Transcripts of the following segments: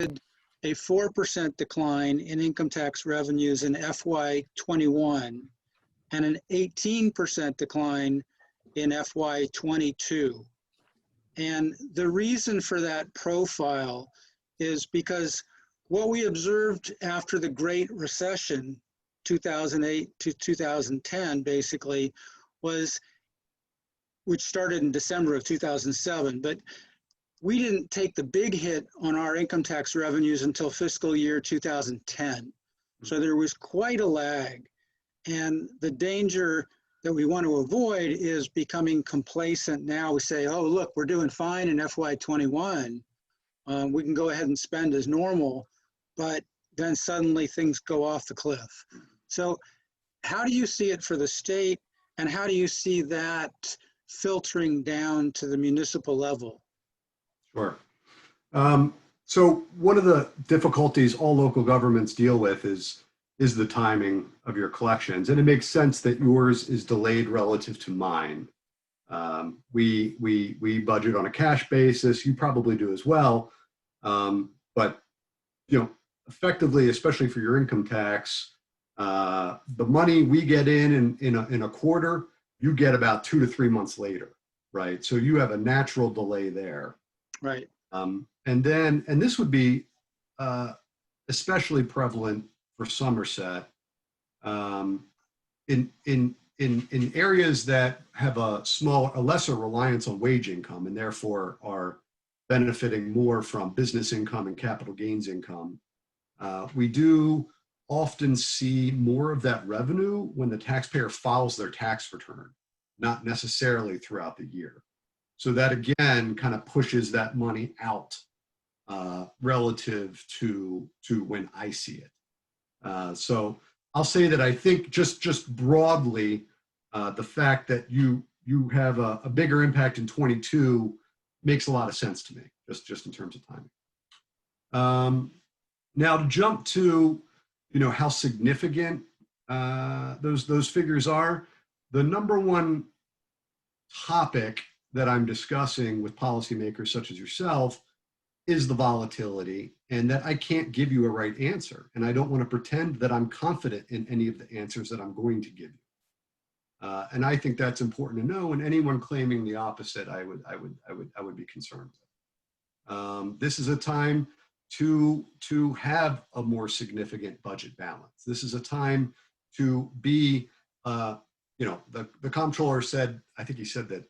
a 4% decline in income tax revenues in FY21 and an 18% decline in FY22. And the reason for that profile is because what we observed after the Great Recession, 2008 to 2010, basically, which started in December of 2007, but we didn't take the big hit on our income tax revenues until fiscal year 2010. So there was quite a lag. And the danger that we want to avoid is becoming complacent now. We say, oh, look, we're doing fine in FY21. We can go ahead and spend as normal, but then suddenly things go off the cliff. So how do you see it for the state, and how do you see that filtering down to the municipal level? Sure. So one of the difficulties all local governments deal with is the timing of your collections. And it makes sense that yours is delayed relative to mine. We budget on a cash basis. You probably do as well. But, you know, effectively, especially for your income tax, the money we get in a quarter, you get about 2 to 3 months later, right? So you have a natural delay there. Right. And this would be especially prevalent for Somerset in areas that have a lesser reliance on wage income and therefore are benefiting more from business income and capital gains income. We do often see more of that revenue when the taxpayer files their tax return, not necessarily throughout the year. So that again kind of pushes that money out relative to when I see it. So I'll say that I think just broadly, the fact that you have a bigger impact in 22 makes a lot of sense to me, just in terms of timing. Now to jump to, you know, how significant those figures are, the number one topic that I'm discussing with policymakers such as yourself is the volatility, and that I can't give you a right answer. And I don't want to pretend that I'm confident in any of the answers that I'm going to give you. And I think that's important to know, and anyone claiming the opposite, I would be concerned with. This is a time to have a more significant budget balance. This is a time to be, you know, the comptroller said, I think he said that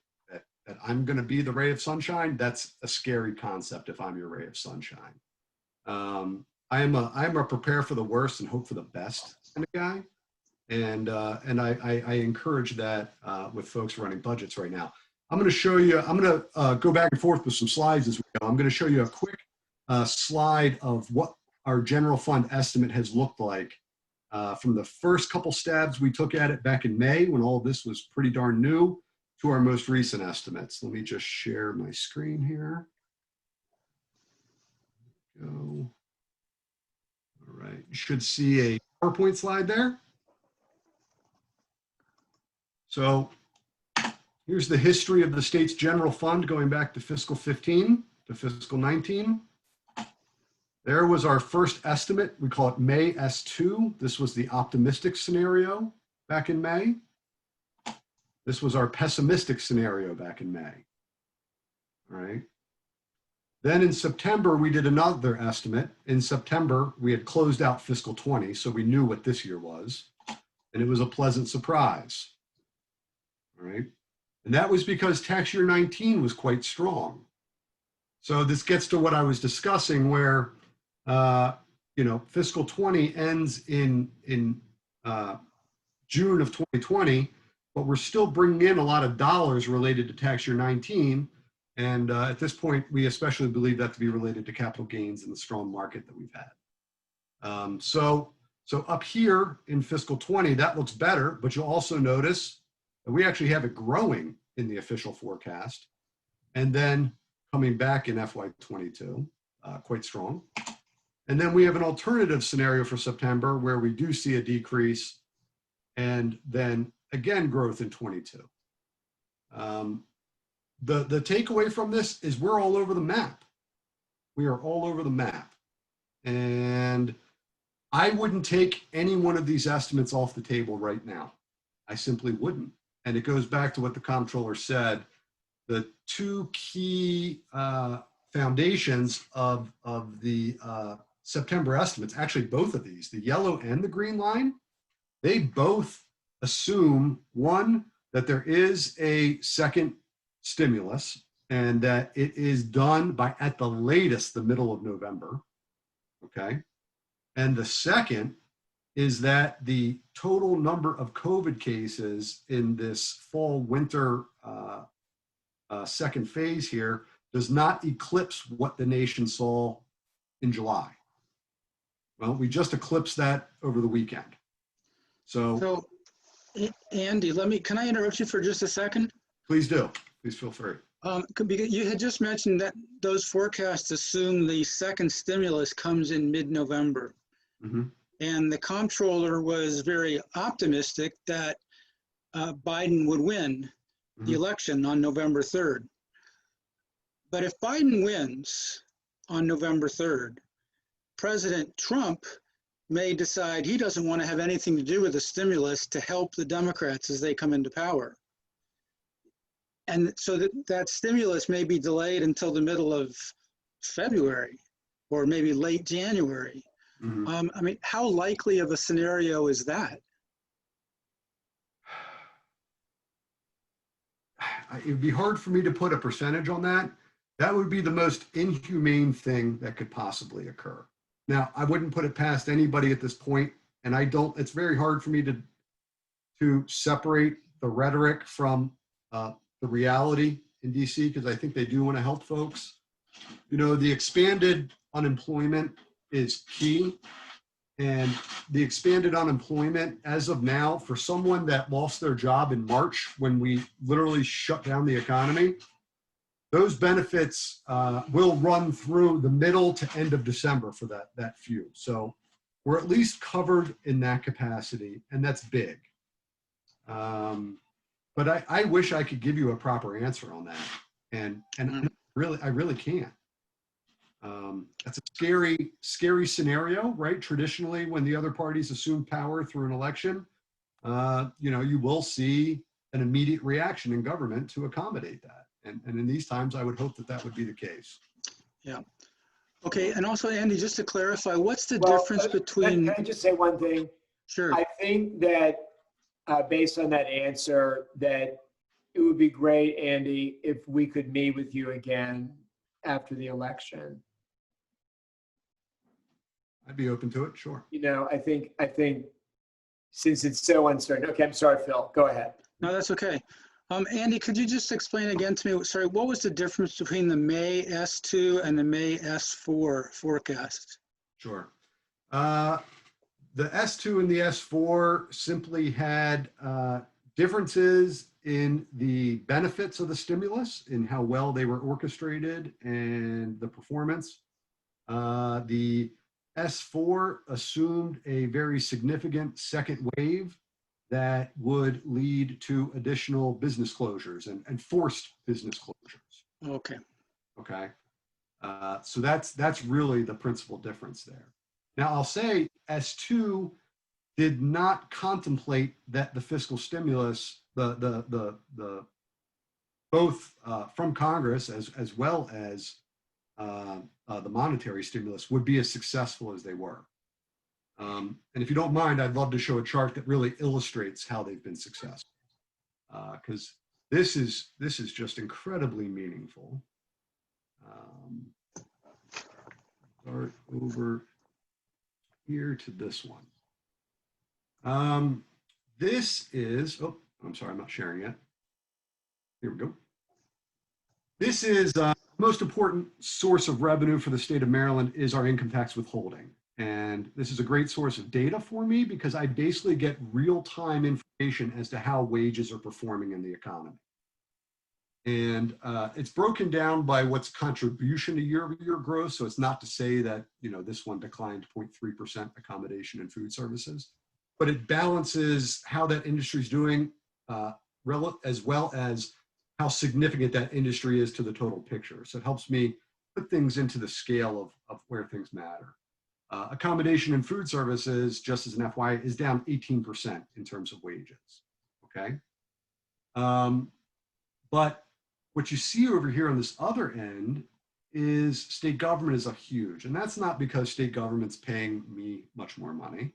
I'm going to be the ray of sunshine. That's a scary concept if I'm your ray of sunshine. I'm a prepare for the worst and hope for the best kind of guy. And I encourage that with folks running budgets right now. I'm going to show you, I'm going to go back and forth with some slides as we go. I'm going to show you a quick slide of what our general fund estimate has looked like from the first couple stabs we took at it back in May when all of this was pretty darn new, to our most recent estimates. Let me just share my screen here. Go. All right, you should see a PowerPoint slide there. So here's the history of the state's general fund going back to fiscal 15 to fiscal 19. There was our first estimate. We call it May S2. This was the optimistic scenario back in May. This was our pessimistic scenario back in May. All right. Then in September, we did another estimate. In September, we had closed out fiscal 20, so we knew what this year was. And it was a pleasant surprise. All right. And that was because tax year 19 was quite strong. So this gets to what I was discussing where, you know, fiscal 20 ends in June of 2020, but we're still bringing in a lot of dollars related to tax year 19. And at this point, we especially believe that to be related to capital gains in the strong market that we've had. So up here in fiscal 20, that looks better, but you'll also notice that we actually have it growing in the official forecast. And then coming back in FY22, quite strong. And then we have an alternative scenario for September where we do see a decrease and then again growth in 22. The takeaway from this is we're all over the map. We are all over the map. And I wouldn't take any one of these estimates off the table right now. I simply wouldn't. And it goes back to what the comptroller said. The two key foundations of the September estimates, actually both of these, the yellow and the green line, they both assume, one, that there is a second stimulus and that it is done by, at the latest, the middle of November, okay? And the second is that the total number of COVID cases in this fall winter second phase here does not eclipse what the nation saw in July. Well, we just eclipsed that over the weekend. So Andy, can I interrupt you for just a second? please do. Please feel free. Because you had just mentioned that those forecasts assume the second stimulus comes in mid-November. Mm-hmm. And the comptroller was very optimistic that Biden would win the election on November 3rd. But if Biden wins on November 3rd, President Trump may decide he doesn't want to have anything to do with the stimulus to help the Democrats as they come into power. And so that stimulus may be delayed until the middle of February or maybe late January. Mm-hmm. I mean, how likely of a scenario is that? It would be hard for me to put a percentage on that. That would be the most inhumane thing that could possibly occur. Now, I wouldn't put it past anybody at this point, and it's very hard for me to separate the rhetoric from the reality in DC, because I think they do want to help folks. You know, the expanded unemployment is key. And the expanded unemployment as of now, for someone that lost their job in March when we literally shut down the economy, those benefits will run through the middle to end of December for that few. So we're at least covered in that capacity, and that's big. But I wish I could give you a proper answer on that, and I really can't. That's a scary scenario, right? Traditionally, when the other parties assume power through an election, you will see an immediate reaction in government to accommodate that. And in these times, I would hope that would be the case. Yeah. Okay. And also, Andy, just to clarify, what's the difference between... Can I just say one thing? Sure. I think that based on that answer, that it would be great, Andy, if we could meet with you again after the election. I'd be open to it, sure. You know, I think since it's so uncertain. Okay, I'm sorry, Phil. Go ahead. No, that's okay. Andy, could you just explain again to me, sorry, what was the difference between the May S2 and the May S4 forecast? Sure. The S2 and the S4 simply had differences in the benefits of the stimulus, in how well they were orchestrated and the performance. The S4 assumed a very significant second wave that would lead to additional business closures and forced business closures. Okay. Okay. So that's really the principal difference there. Now I'll say S2 did not contemplate that the fiscal stimulus, the both from Congress as well as the monetary stimulus would be as successful as they were. And if you don't mind, I'd love to show a chart that really illustrates how they've been successful, because this is just incredibly meaningful. Start over here to this one. This is, oh, I'm sorry, I'm not sharing yet. Here we go. This is the most important source of revenue for the state of Maryland is our income tax withholding. And this is a great source of data for me because I basically get real-time information as to how wages are performing in the economy. And it's broken down by what's contribution to year-over-year growth. So it's not to say that, you know, this one declined 0.3% accommodation and food services, but it balances how that industry is doing as well as how significant that industry is to the total picture. So it helps me put things into the scale of where things matter. Accommodation and food services, just as an FYI, is down 18% in terms of wages. Okay. But what you see over here on this other end is state government is a huge, and that's not because state government's paying me much more money.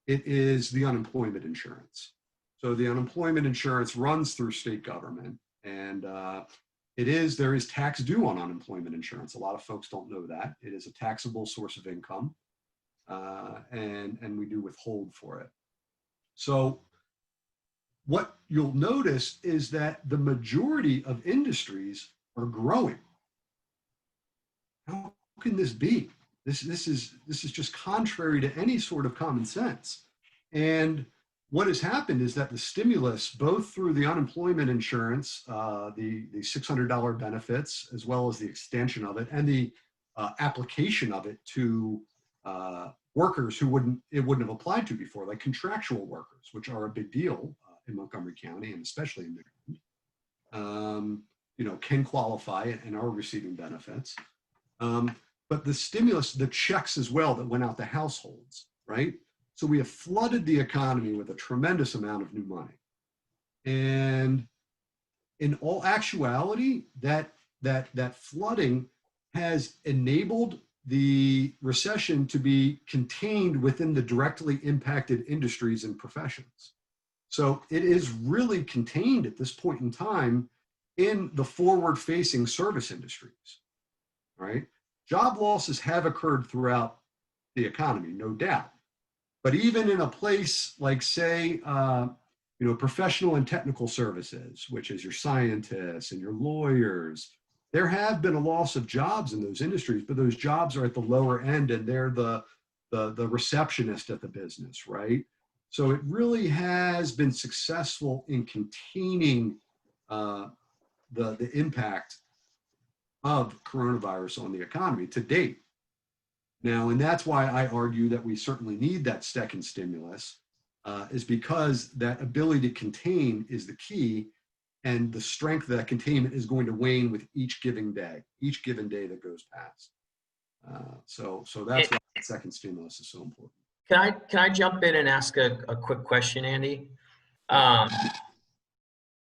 It is the unemployment insurance. So the unemployment insurance runs through state government, and there is tax due on unemployment insurance. A lot of folks don't know that. It is a taxable source of income, and we do withhold for it. So what you'll notice is that the majority of industries are growing. How can this be? This is just contrary to any sort of common sense. And what has happened is that the stimulus, both through the unemployment insurance, the $600 benefits, as well as the extension of it, and the application of it to workers who it wouldn't have applied to before, like contractual workers, which are a big deal in Montgomery County and especially in Maryland, can qualify and are receiving benefits. But the stimulus, the checks as well that went out to households, right? So we have flooded the economy with a tremendous amount of new money. And in all actuality, that flooding has enabled the recession to be contained within the directly impacted industries and professions. So it is really contained at this point in time in the forward-facing service industries, right? Job losses have occurred throughout the economy, no doubt. But even in a place like, say, professional and technical services, which is your scientists and your lawyers, there have been a loss of jobs in those industries, but those jobs are at the lower end and they're the receptionist at the business, right? So it really has been successful in containing the impact of coronavirus on the economy to date. Now, and that's why I argue that we certainly need that second stimulus, is because that ability to contain is the key, and the strength of that containment is going to wane with each given day that goes past. So that's why that second stimulus is so important. Can I jump in and ask a quick question, Andy?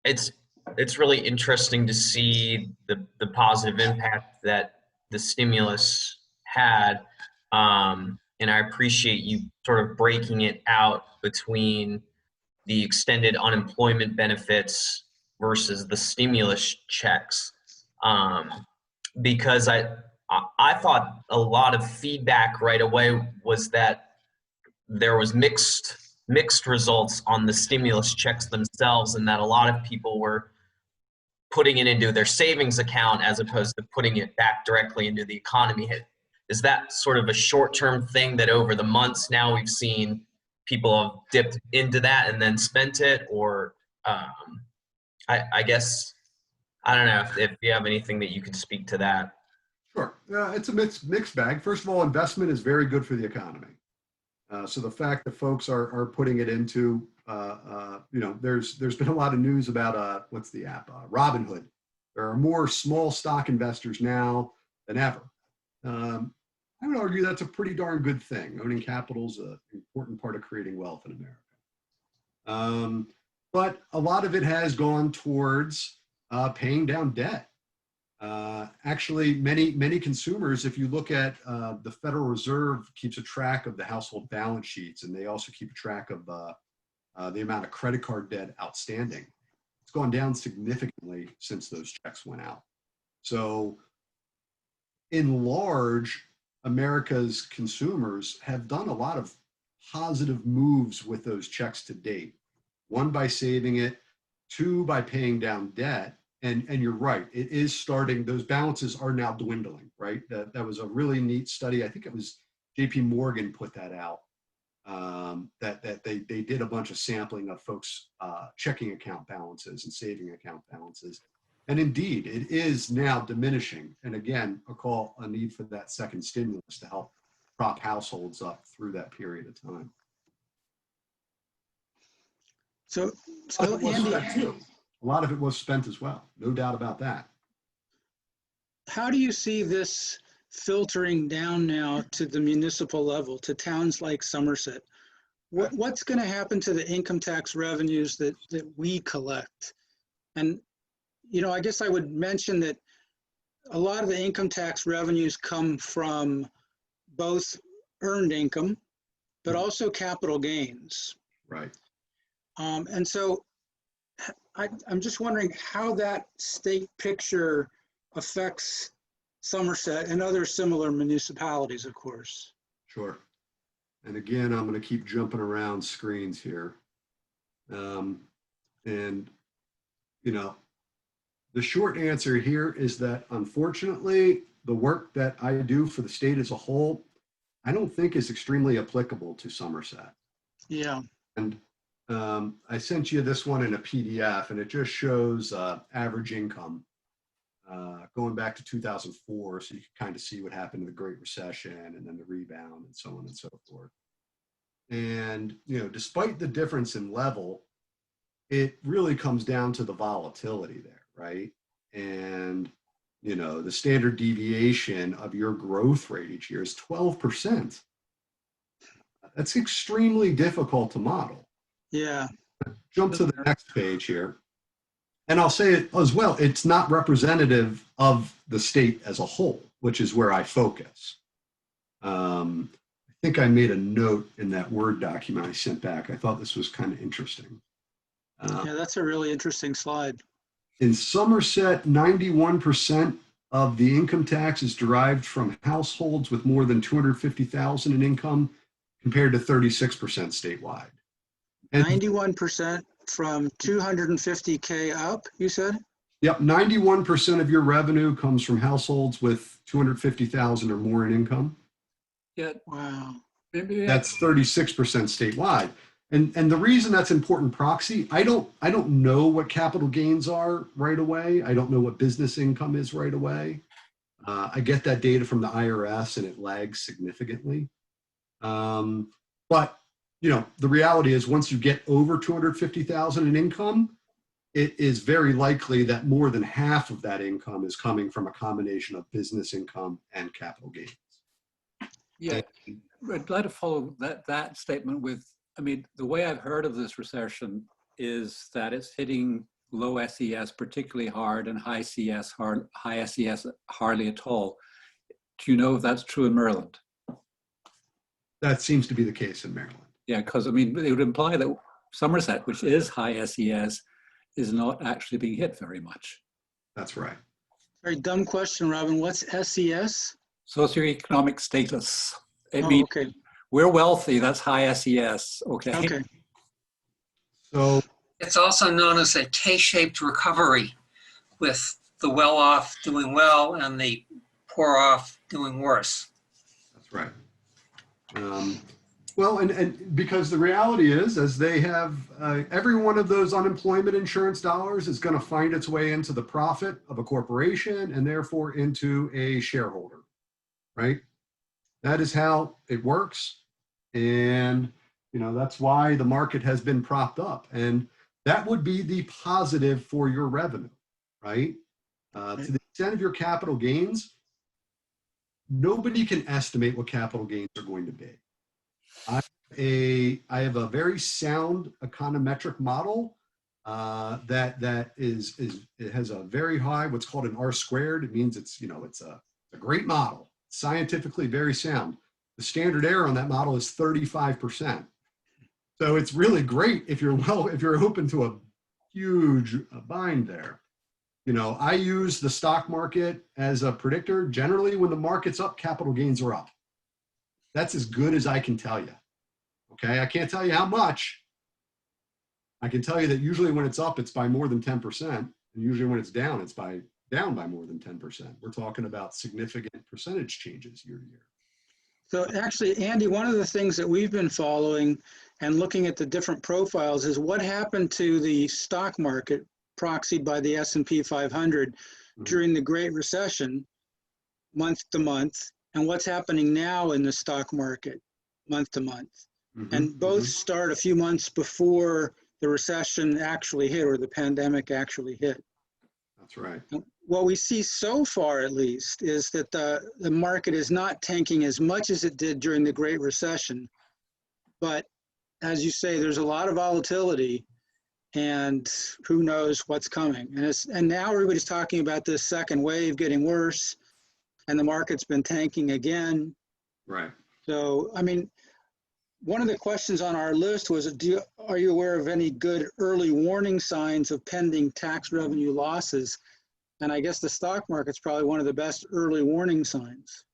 It's really interesting to see the positive impact that the stimulus had, and I appreciate you sort of breaking it out between the extended unemployment benefits versus the stimulus checks, because I thought a lot of feedback right away was that there was mixed results on the stimulus checks themselves, and that a lot of people were putting it into their savings account as opposed to putting it back directly into the economy. Is that sort of a short-term thing that over the months now we've seen people have dipped into that and then spent it? Or I guess, I don't know if you have anything that you could speak to that. Sure. It's a mixed bag. First of all, investment is very good for the economy. So the fact that folks are putting it into, there's been a lot of news about, what's the app? Robinhood. There are more small stock investors now than ever. I would argue that's a pretty darn good thing. Owning capital is an important part of creating wealth in America. But a lot of it has gone towards paying down debt. Actually, many consumers, if you look at the Federal Reserve keeps a track of the household balance sheets, and they also keep a track of the amount of credit card debt outstanding. It's gone down significantly since those checks went out. So in large, America's consumers have done a lot of positive moves with those checks to date. One, by saving it. Two, by paying down debt. And you're right, it is starting, those balances are now dwindling, right? That was a really neat study. I think it was JP Morgan put that out, that they did a bunch of sampling of folks' checking account balances and saving account balances. And indeed, it is now diminishing. And again, a need for that second stimulus to help prop households up through that period of time. So Andy, Andy, a lot of it was spent as well, no doubt about that. how do you see this filtering down now to the municipal level, to towns like Somerset. What's going to happen to the income tax revenues that we collect? And, you know, I guess I would mention that a lot of the income tax revenues come from both earned income, but also capital gains. Right. And so I'm just wondering how that state picture affects Somerset and other similar municipalities, of course. Sure. And again, I'm going to keep jumping around screens here. And, you know, the short answer here is that unfortunately, the work that I do for the state as a whole, I don't think is extremely applicable to Somerset. Yeah. And I sent you this one in a PDF, and it just shows average income going back to 2004. So you can kind of see what happened in the Great Recession and then the rebound and so on and so forth. And, you know, despite the difference in level, it really comes down to the volatility there, right? And, you know, the standard deviation of your growth rate each year is 12%. That's extremely difficult to model. Yeah. Jump to the next page here. And I'll say it as well, it's not representative of the state as a whole, which is where I focus. I think I made a note in that Word document I sent back. I thought this was kind of interesting. Yeah, that's a really interesting slide. In Somerset, 91% of the income tax is derived from households with more than 250,000 in income, compared to 36% statewide. And 91% from 250K up, you said? yep, 91% of your revenue comes from households with 250,000 or more in income. Yeah, Wow. maybe That's 36% statewide. And the reason that's important proxy, I don't know what capital gains are right away. I don't know what business income is right away. I get that data from the IRS and it lags significantly. But you know, the reality is once you get over 250,000 in income, it is very likely that more than half of that income is coming from a combination of business income and capital gains. yeah, I'd like to follow that statement with, I mean, the way I've heard of this recession is that it's hitting low SES particularly hard and high SES hardly at all. Do you know if that's true in Maryland? That seems to be the case in Maryland. Yeah, because I mean, it would imply that Somerset, which is high SES, is not actually being hit very much. That's right. Very dumb question, Robin. What's SES? Socioeconomic status. I Oh, mean, okay. we're wealthy, that's high SES, okay? Okay. So It's also known as a K-shaped recovery, with the well-off doing well and the poor-off doing worse. that's right. Well, and because the reality is, as they have, every one of those unemployment insurance dollars is going to find its way into the profit of a corporation and therefore into a shareholder, right? That is how it works. And, you know, that's why the market has been propped up. And that would be the positive for your revenue, right? To the extent of your capital gains, nobody can estimate what capital gains are going to be. I have a very sound econometric model that it has a very high, what's called an R squared. It means it's, you know, it's a great model, scientifically very sound. The standard error on that model is 35%. So it's really great if you're open to a huge bind there. You know, I use the stock market as a predictor. Generally, when the market's up, capital gains are up. That's as good as I can tell you. Okay, I can't tell you how much. I can tell you that usually when it's up, it's by more than 10%. And usually when it's down, it's down by more than 10%. We're talking about significant percentage changes year to year. So actually, Andy, one of the things that we've been following and looking at the different profiles is what happened to the stock market proxied by the S&P 500 during the Great Recession, month to month, and what's happening now in the stock market, month to month. And both start a few months before the recession actually hit or the pandemic actually hit. That's right. What we see so far, at least, is that the market is not tanking as much as it did during the Great Recession. But as you say, there's a lot of volatility, and who knows what's coming. And now everybody's talking about this second wave getting worse, and the market's been tanking again. Right. So, I mean, one of the questions on our list was, are you aware of any good early warning signs of pending tax revenue losses? And I guess the stock market's probably one of the best early warning signs.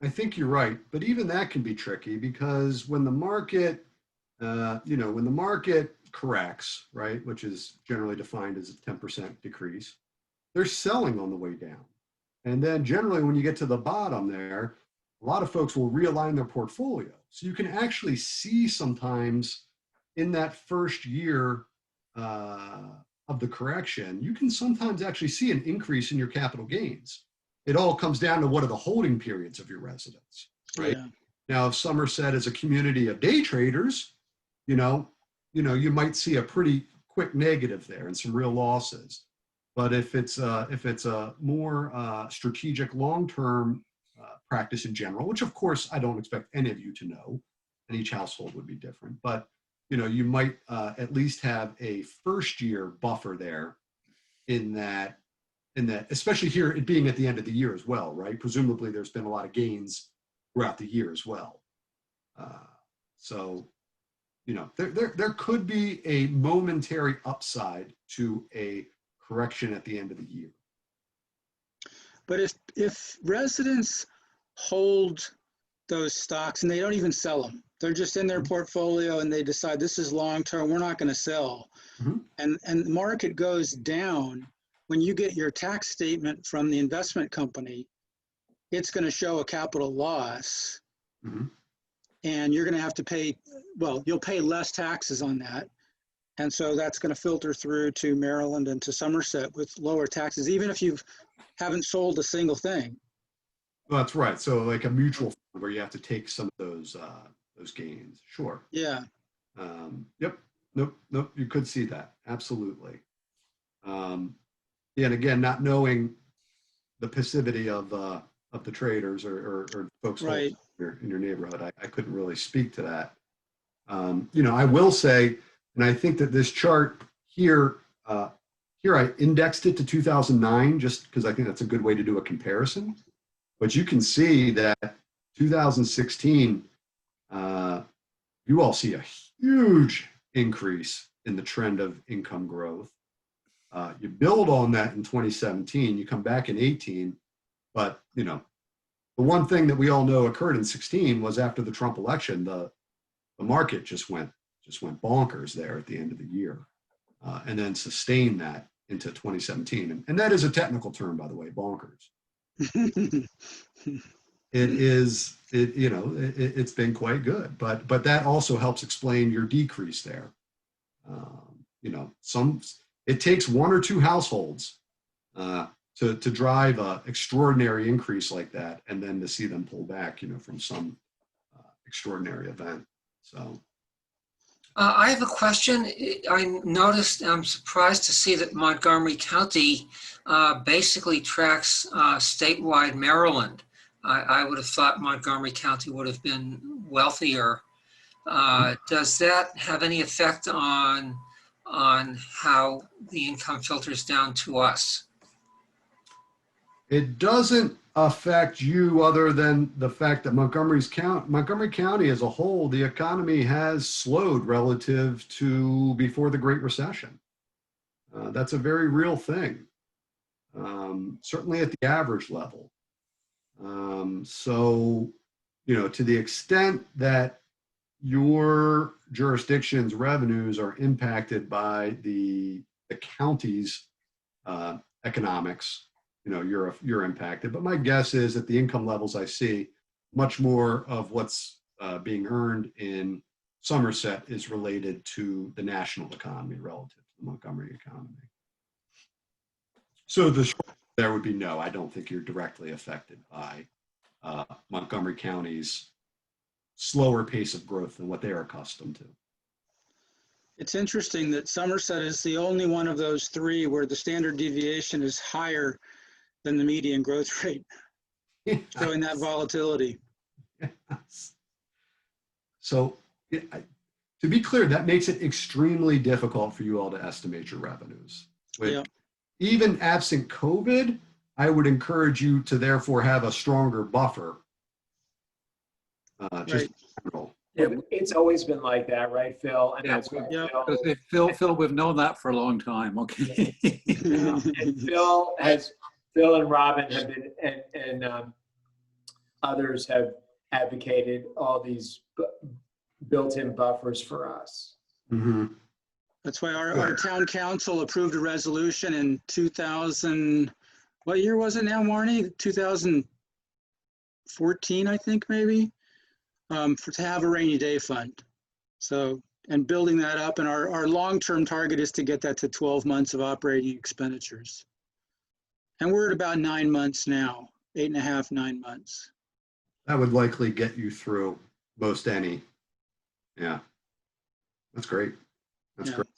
I think you're right, but even that can be tricky because when the market, when the market corrects, right, which is generally defined as a 10% decrease, they're selling on the way down. And then generally when you get to the bottom there, a lot of folks will realign their portfolio. So you can actually see sometimes in that first year of the correction, you can sometimes actually see an increase in your capital gains. It all comes down to what are the holding periods of your residents, right? Yeah. Now, if Somerset is a community of day traders, you might see a pretty quick negative there and some real losses. But if it's a more strategic long-term practice in general, which of course I don't expect any of you to know, and each household would be different, but you might at least have a first year buffer there in that, especially here, it being at the end of the year as well, right? Presumably there's been a lot of gains throughout the year as well. So, there could be a momentary upside to a correction at the end of the year. But if residents hold those stocks and they don't even sell them, they're just in their portfolio and they decide this is long-term, we're not going to sell. Mhm. And the market goes down, when you get your tax statement from the investment company, it's going to show a capital loss. Mhm. And you're going to have to pay, well, you'll pay less taxes on that. And so that's going to filter through to Maryland and to Somerset with lower taxes, even if you haven't sold a single thing. Well, that's right. So like a mutual fund where you have to take some of those gains. Sure. Yeah. Yep. Nope. You could see that. Absolutely. And again, not knowing the passivity of the traders or folks Right. in your neighborhood, I couldn't really speak to that. I will say, and I think that this chart here, I indexed it to 2009 just because I think that's a good way to do a comparison. But you can see that 2016, you all see a huge increase in the trend of income growth. You build on that in 2017, you come back in 18, but the one thing that we all know occurred in 16 was after the Trump election, the market just went bonkers there at the end of the year, and then sustained that into 2017. And that is a technical term, by the way, bonkers. It's been quite good, but that also helps explain your decrease there. It takes one or two households to drive an extraordinary increase like that, and then to see them pull back, from some extraordinary event. So. I have a question. I'm surprised to see that Montgomery County basically tracks statewide Maryland. I would have thought Montgomery County would have been wealthier. Does that have any effect on how the income filters down to us? It doesn't affect you other than the fact that Montgomery County as a whole, the economy has slowed relative to before the Great Recession. That's a very real thing, certainly at the average level. So, to the extent that your jurisdiction's revenues are impacted by the county's economics, you're impacted. But my guess is that the income levels I see, much more of what's being earned in Somerset is related to the national economy relative to the Montgomery economy. So the short there would be no, I don't think you're directly affected by Montgomery County's slower pace of growth than what they're accustomed to. It's interesting that Somerset is the only one of those three where the standard deviation is higher than the median growth rate, showing that volatility. So to be clear, that makes it extremely difficult for you all to estimate your revenues. Yeah. Even absent COVID, I would encourage you to therefore have a stronger buffer. Just Right. in general. Yeah, It's always been like that, right, Phil? And Yeah, that's why yeah. Phil, we've known that for a long time. Okay. and Phil and Robin have been, and others have advocated all these built-in buffers for us. Mhm. That's why our town council approved a resolution in 2000, what year was it now, Marnie? 2014, I think, maybe, to have a rainy day fund. So, and building that up, and our long-term target is to get that to 12 months of operating expenditures. And we're at about 9 months now, 8.5, 9 months. That would likely get you through most any. Yeah, that's great. That's Yeah. great.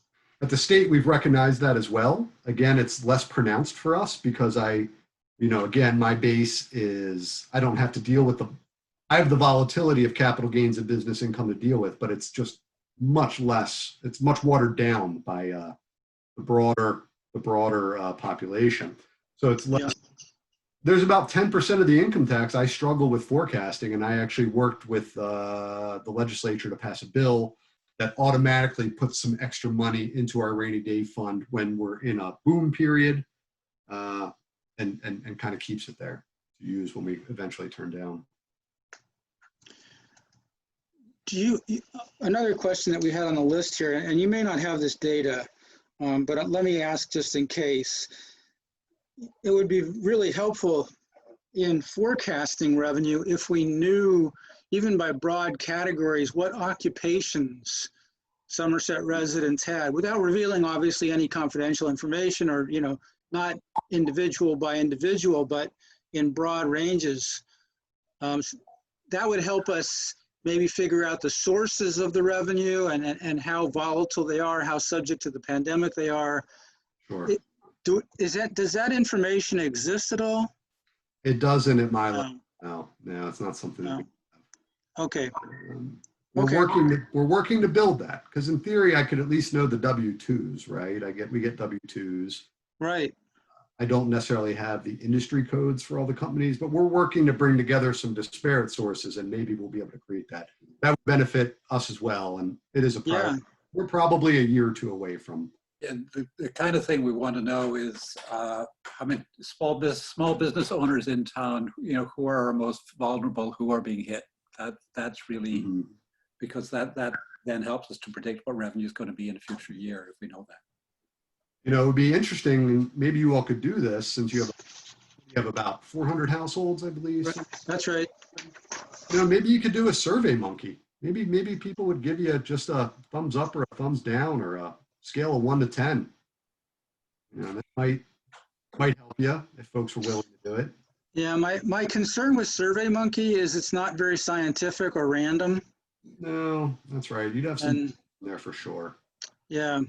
At the state, we've recognized that as well. Again, it's less pronounced for us because again, my base is, I don't have to deal with I have the volatility of capital gains and business income to deal with, but it's just much less, it's much watered down by the broader population. So it's less. Yeah. There's about 10% of the income tax I struggle with forecasting, and I actually worked with the legislature to pass a bill that automatically puts some extra money into our rainy day fund when we're in a boom period, and kind of keeps it there to use when we eventually turn down. Another question that we had on the list here, and you may not have this data, but let me ask just in case. It would be really helpful in forecasting revenue if we knew, even by broad categories, what occupations Somerset residents had, without revealing obviously any confidential information, or not individual by individual, but in broad ranges. That would help us maybe figure out the sources of the revenue and how volatile they are, how subject to the pandemic they are. Sure. Does that information exist at all? It doesn't at my level. No, it's not something that Okay. we're Okay. working to build that, because in theory I could at least know the W-2s, right? We get W-2s. Right. I don't necessarily have the industry codes for all the companies, but we're working to bring together some disparate sources, and maybe we'll be able to create that. That would benefit us as well, and it is a priority. Yeah. We're probably a year or two away from. And the kind of thing we want to know is, small business owners in town, who are our most vulnerable, who are being hit. That's really, because that then helps us to predict what revenue is going to be in a future year if we know that. It would be interesting, and maybe you all could do this since you have about 400 households, I believe. That's right. Maybe you could do a Survey Monkey. Maybe people would give you just a thumbs up or a thumbs down, or a scale of 1 to 10. That might help you if folks were willing to do it. Yeah, my concern with Survey Monkey is it's not very scientific or random. No, that's right. You'd have some in there for sure. Yeah.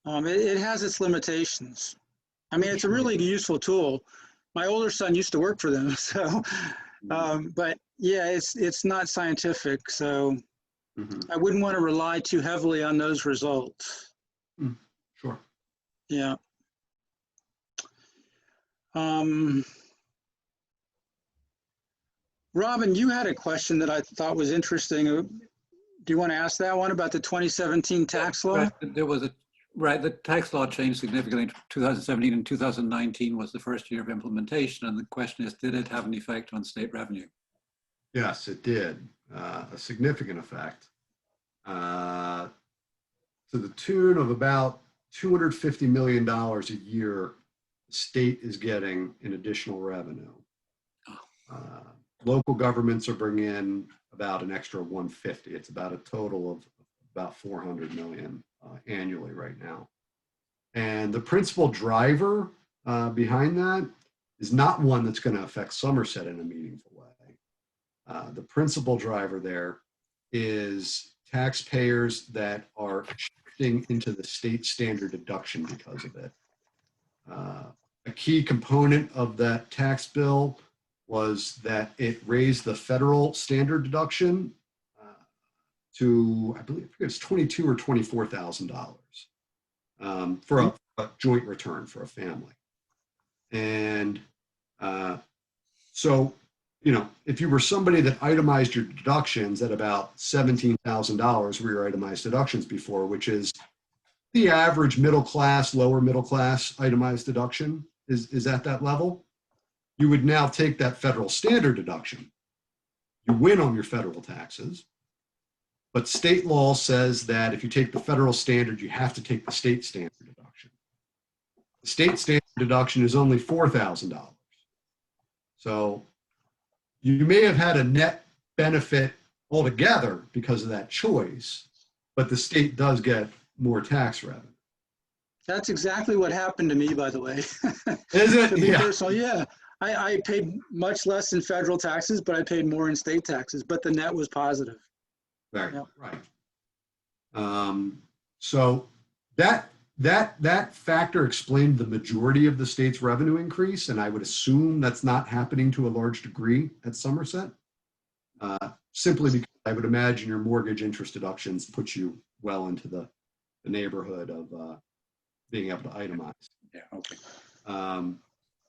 It has its limitations. I mean, it's a really useful tool. My older son used to work for them, so, but yeah, it's not scientific, so I wouldn't want to rely too heavily on those results. Sure. Yeah. Robin, you had a question that I thought was interesting. Do you want to ask that one about the 2017 tax law? Right, the tax law changed significantly in 2017, and 2019 was the first year of implementation. And the question is, did it have an effect on state revenue? Yes, it did. A significant effect. To the tune of about $250 million a year, the state is getting in additional revenue. Local governments are bringing in about an extra 150. It's about a total of about 400 million annually right now. And the principal driver behind that is not one that's going to affect Somerset in a meaningful way. The principal driver there is taxpayers that are shifting into the state standard deduction because of it. A key component of that tax bill was that it raised the federal standard deduction to, I believe it's $22,000 or $24,000 for a joint return for a family. And so, you know, if you were somebody that itemized your deductions at about $17,000 were your itemized deductions before, which is the average middle class, lower middle class itemized deduction is at that level, you would now take that federal standard deduction. You win on your federal taxes, but state law says that if you take the federal standard, you have to take the state standard deduction. The state standard deduction is only $4,000. So you may have had a net benefit altogether because of that choice, but the state does get more tax revenue. That's exactly what happened to me, by the way. Is it? To be Yeah. personal, yeah. I paid much less in federal taxes, but I paid more in state taxes, but the net was positive. Right. Yep. Right. So that factor explained the majority of the state's revenue increase, and I would assume that's not happening to a large degree at Somerset, simply because I would imagine your mortgage interest deductions put you well into the neighborhood of being able to itemize. Yeah, okay.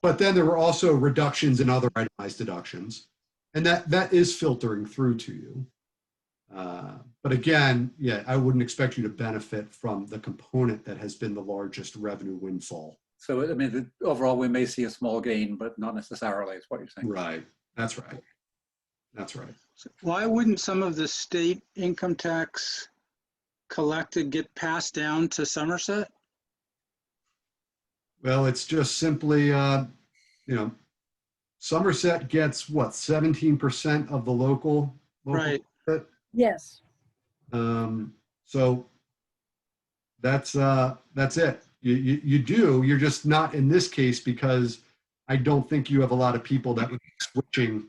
But then there were also reductions in other itemized deductions, and that is filtering through to you. But again, yeah, I wouldn't expect you to benefit from the component that has been the largest revenue windfall. So, I mean, overall, we may see a small gain, but not necessarily, is what you're saying. Right. That's right. That's right. Why wouldn't some of the state income tax collected get passed down to Somerset? Well, it's just simply, you know, Somerset gets what, 17% of the local Right. Yes. So that's it. You're just not in this case because I don't think you have a lot of people that would be switching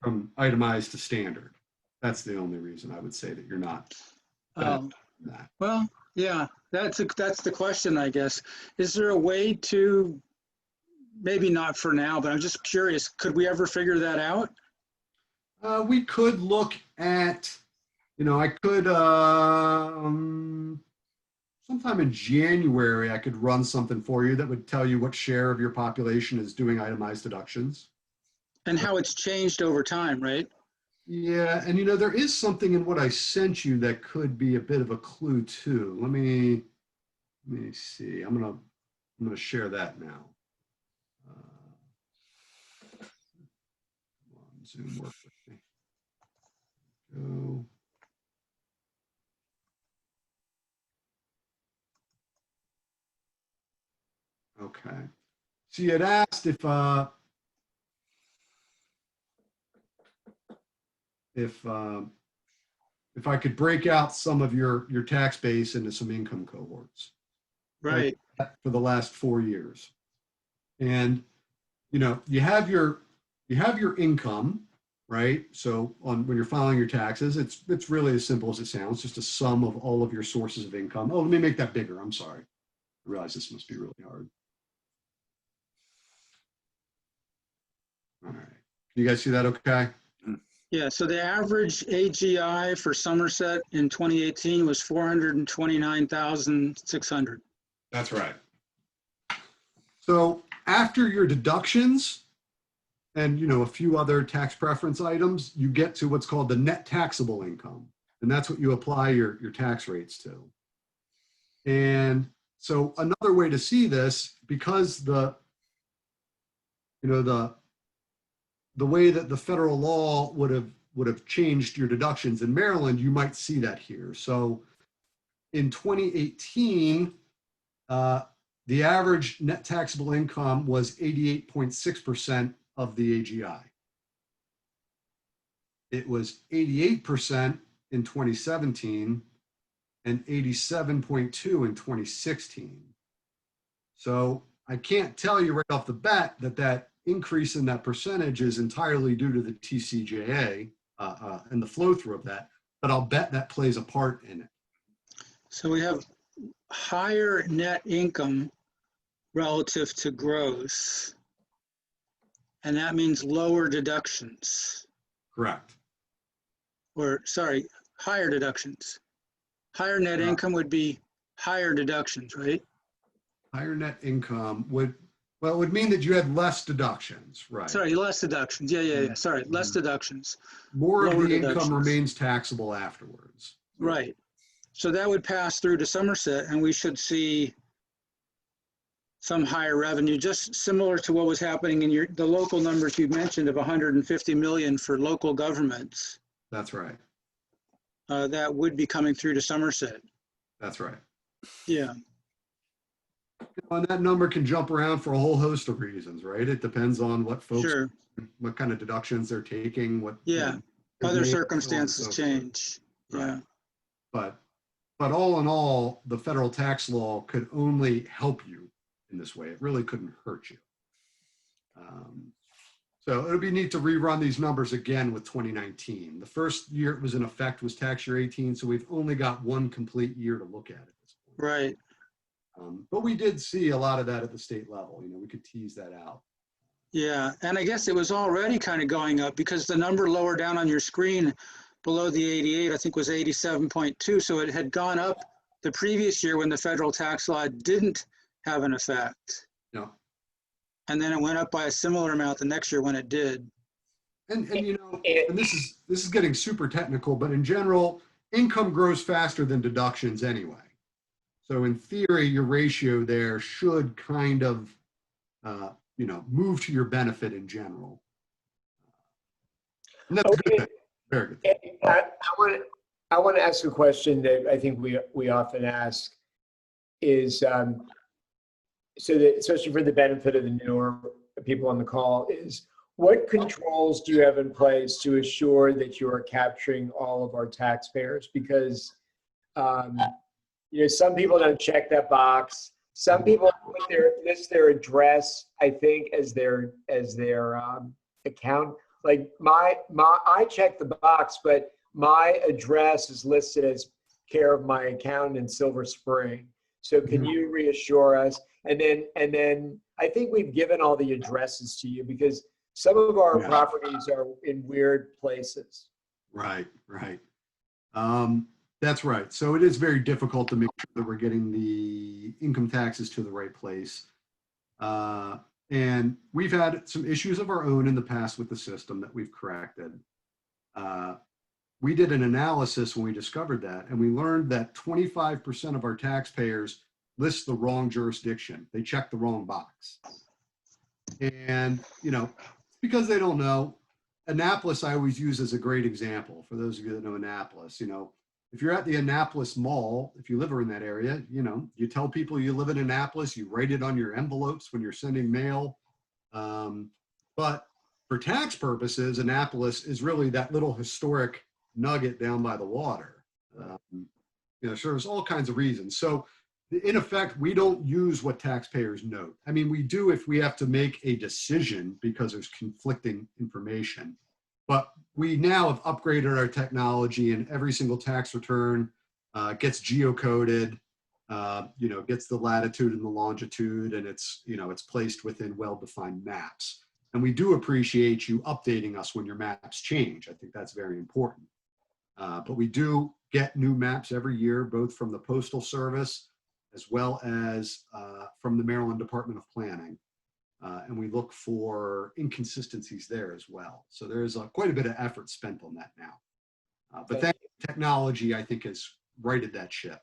from itemized to standard. That's the only reason I would say that you're not. That. Well, yeah, that's the question, I guess. Is there a way to, maybe not for now, but I'm just curious, could we ever figure that out? We could look at, you know, I could, sometime in January, I could run something for you that would tell you what share of your population is doing itemized deductions. And how it's changed over time, right? Yeah, and you know, there is something in what I sent you that could be a bit of a clue too. Let me see. I'm gonna share that now. Come on, Zoom, work with me. Go. Okay. So you had asked if I could break out some of your tax base into some income cohorts. Right. For the last 4 years. And, you know, you have your income, right? So when you're filing your taxes, it's really as simple as it sounds, just a sum of all of your sources of income. Oh, let me make that bigger. I'm sorry. I realize this must be really hard. All right. Can you guys see that okay? Yeah, so the average AGI for Somerset in 2018 was 429,600. That's right. So after your deductions and, you know, a few other tax preference items, you get to what's called the net taxable income. And that's what you apply your tax rates to. And so another way to see this, because the way that the federal law would have changed your deductions in Maryland, you might see that here. So in 2018, the average net taxable income was 88.6% of the AGI. It was 88% in 2017 and 87.2 in 2016. So I can't tell you right off the bat that increase in that percentage is entirely due to the TCJA and the flow through of that. but I'll bet that plays a part in it. So we have higher net income relative to gross. And that means lower deductions, Correct. or sorry, higher deductions. Higher net income would be higher deductions, right? Higher net income would, well, it would mean that you had less deductions, right? Sorry, less deductions. Yeah. Sorry, less deductions. More of Lower the income deductions. remains taxable afterwards. Right. So that would pass through to Somerset, and we should see some higher revenue, just similar to what was happening in the local numbers you mentioned of 150 million for local governments. That's right. That would be coming through to Somerset. That's right. Yeah. And that number can jump around for a whole host of reasons, right? It depends on what folks, Sure. what kind of deductions they're taking, what. Yeah. their Other name, circumstances so on and so forth. change. Right. Yeah. But all in all, the federal tax law could only help you in this way. It really couldn't hurt you. So it'll be neat to rerun these numbers again with 2019. The first year it was in effect was tax year 18, so we've only got one complete year to look at at this point. Right. But we did see a lot of that at the state level. We could tease that out. Yeah. And I guess it was already kind of going up because the number lower down on your screen below the 88, I think was 87.2. So it had gone up the previous year when the federal tax law didn't have an effect. No. And then it went up by a similar amount the next year when it did. And this is getting super technical, but in general, income grows faster than deductions anyway. So in theory, your ratio there should kind of, move to your benefit in general. And that's a good thing. Very good thing. I want to ask a question that I think we often ask is, so that especially for the benefit of the newer people on the call, is what controls do you have in place to assure that you are capturing all of our taxpayers? Because some people don't check that box. Some people list their address, I think, as their account. Like I check the box, but my address is listed as care of my accountant in Silver Spring. So can you reassure us? And then I think we've given all the addresses to you because some of our properties are in weird places. Right. That's right. So it is very difficult to make sure that we're getting the income taxes to the right place. And we've had some issues of our own in the past with the system that we've corrected. We did an analysis when we discovered that, and we learned that 25% of our taxpayers list the wrong jurisdiction. They check the wrong box. And, because they don't know, Annapolis I always use as a great example. For those of you that know Annapolis, if you're at the Annapolis Mall, if you live in that area, you tell people you live in Annapolis, you write it on your envelopes when you're sending mail. But for tax purposes, Annapolis is really that little historic nugget down by the water. So there's all kinds of reasons. So in effect, we don't use what taxpayers note. I mean, we do if we have to make a decision because there's conflicting information. But we now have upgraded our technology, and every single tax return gets geocoded, gets the latitude and the longitude, and it's placed within well-defined maps. And we do appreciate you updating us when your maps change. I think that's very important. But we do get new maps every year, both from the Postal Service as well as from the Maryland Department of Planning. And we look for inconsistencies there as well. So there's quite a bit of effort spent on that now. But that technology, I think, has righted that ship.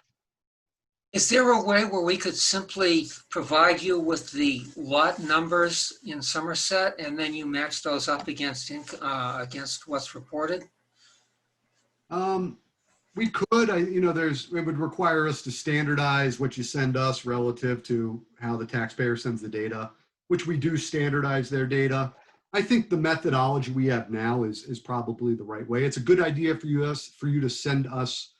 Is there a way where we could simply provide you with the lot numbers in Somerset and then you match those up against what's reported? We could, it would require us to standardize what you send us relative to how the taxpayer sends the data, which we do standardize their data. I think the methodology we have now is probably the right way. It's a good idea for you to send us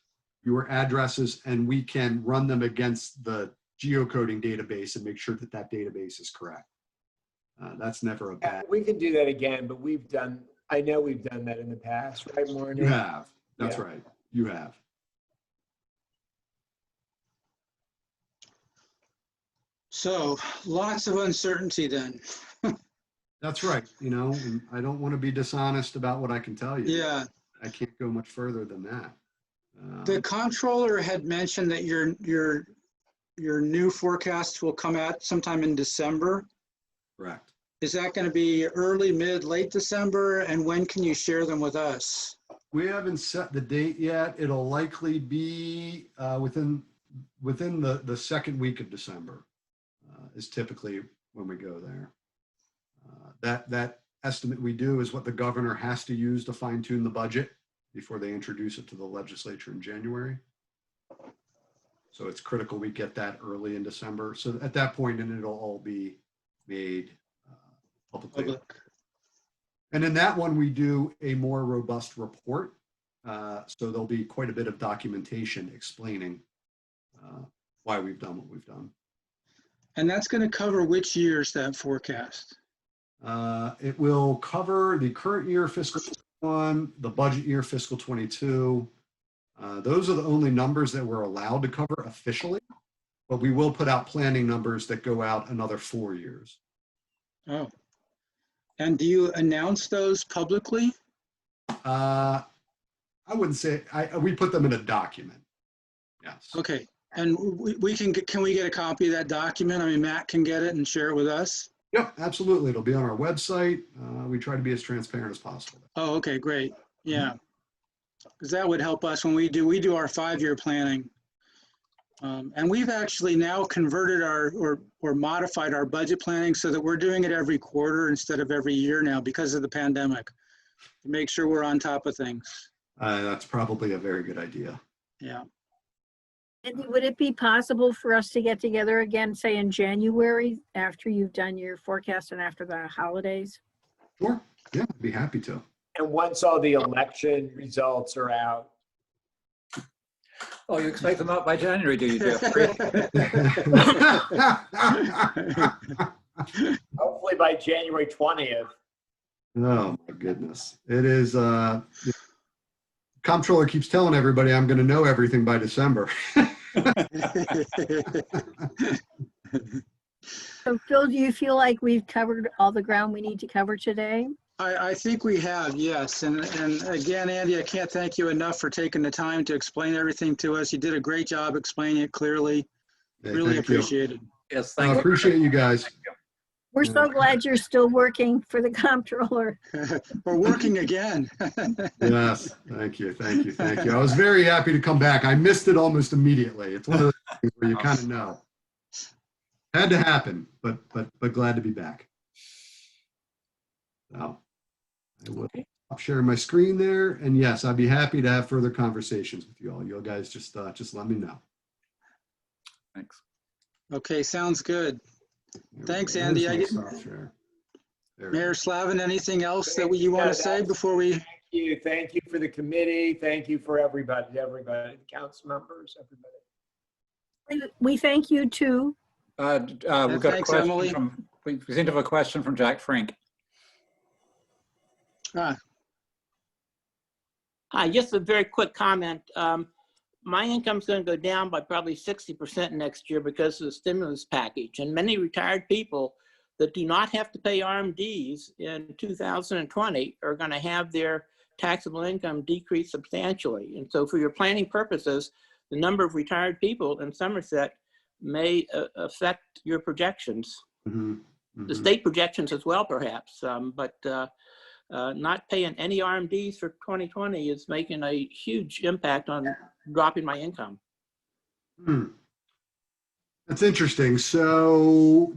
your addresses, and we can run them against the geocoding database and make sure that that database is correct. That's never a bad. We can do that again, but I know we've done that in the past, right, Maureen? You have. That's right. you have. So lots of uncertainty then. That's right. You know, and I don't want to be dishonest about what I can tell you. Yeah. I can't go much further than that. The comptroller had mentioned that your new forecasts will come out sometime in December. Correct. Is that going to be early, mid, late December? And when can you share them with us? We haven't set the date yet. It'll likely be within the second week of December is typically when we go there. That estimate we do is what the governor has to use to fine tune the budget before they introduce it to the legislature in January. So it's critical we get that early in December. So at that point, and it'll all be made publicly. Public. And in that one, we do a more robust report. So there'll be quite a bit of documentation explaining why we've done what we've done. And that's going to cover which years, that forecast? It will cover the current year fiscal 21, the budget year fiscal 22. Those are the only numbers that we're allowed to cover officially, but we will put out planning numbers that go out another 4 years. Oh. And do you announce those publicly? I wouldn't say, we put them in a document. Yes. Okay. And can we get a copy of that document? I mean, Matt can get it and share it with us? Yep, absolutely. It'll be on our website. We try to be as transparent as possible. Oh, okay, great. Yeah. Because that would help us when we do our 5-year planning. And we've actually now converted or modified our budget planning so that we're doing it every quarter instead of every year now because of the pandemic, to make sure we're on top of things. That's probably a very good idea. Yeah. Andy, would it be possible for us to get together again, say in January, after you've done your forecast and after the holidays? Sure. Yeah, I'd be happy to. And once all the election results are out. Oh, you expect them out by January, do you, Jeffrey? Hopefully by January 20th. Oh my goodness. It is, comptroller keeps telling everybody I'm going to know everything by December. So Phil, do you feel like we've covered all the ground we need to cover today? I think we have, yes. And again, Andy, I can't thank you enough for taking the time to explain everything to us. You did a great job explaining it clearly. Okay, Really thank you. appreciate it. Yes, I thank you. appreciate you guys. We're so glad you're still working for the comptroller. We're working again. Yes, thank you, thank you, thank you. I was very happy to come back. I missed it almost immediately. It's one of those things where you kind of know. Had to happen, but glad to be back. So I will stop sharing my screen there, and yes, I'd be happy to have further conversations with you all. You guys just let me know. Thanks. Okay, sounds good. There we Thanks, go. Andy. There's my stop share. There we Mayor go. Slavin, anything else that you want to say before we? Thank you for the committee. Thank you for everybody, council members, everybody. We thank you too. We've got a Thanks, question Emily. we seem to have a question from Jack Frink. Hi, just a very quick comment. My income's going to go down by probably 60% next year because of the stimulus package. And many retired people that do not have to pay RMDs in 2020 are going to have their taxable income decrease substantially. And so for your planning purposes, the number of retired people in Somerset may affect your projections. The state projections as well, perhaps. But not paying any RMDs for 2020 is making a huge impact on dropping my income. That's interesting. So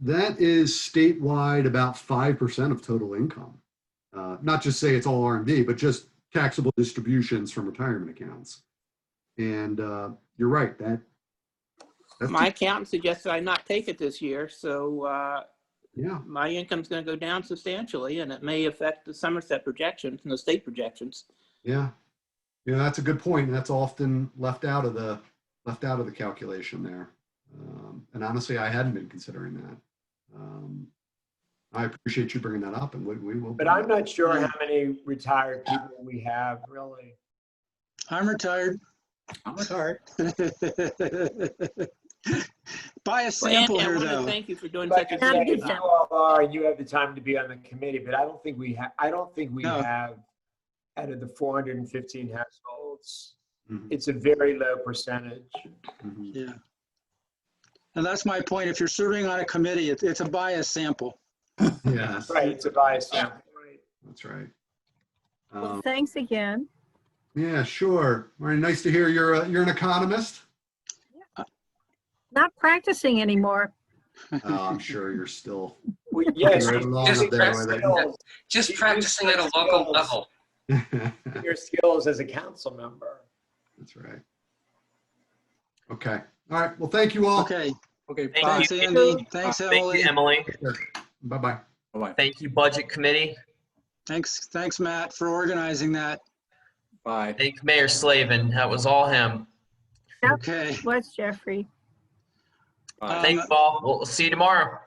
that is statewide about 5% of total income. Not just say it's all RMD, but just taxable distributions from retirement accounts. And you're right. That's My accountant suggested I not take it this year, so yeah. my income's going to go down substantially, and it may affect the Somerset projections and the state projections. Yeah. Yeah, that's a good point. That's often left out of the calculation there. And honestly, I hadn't been considering that. I appreciate you bringing that up, and we will. But I'm not sure how many retired people we have, really. I'm retired. I'm retired. Buy a Well, sample Andy, I here, want to though. thank you for doing Like such I a said, good you job. all are, and you have the time to be on the committee, but I don't think we have, No. have, out of the 415 households, Mhm, it's a very low percentage. mhm. Yeah. And that's my point. If you're serving on a committee, it's a bias sample. Yes, Right, it's a bias sample, right? that's right. Well, thanks again. Yeah, sure. Very nice to hear you're an economist. Not practicing anymore. Oh, I'm sure you're still Well, yes, right along up there with it. Just practicing at a local level. your skills as a council member. That's right. Okay. All right. Well, thank you all. Okay. Okay, Thank bye. Thanks, you. Andy. Thanks, Thank Emily. you, Emily. Bye-bye. Bye-bye. Thank you, Budget Committee. Thanks, Matt, for organizing that. Bye. Thank you, Mayor Slavin. That was all him. Yep. Okay. What's Jeffrey? Bye. Thank you all. We'll see you tomorrow.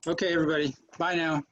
Okay, everybody. Bye now.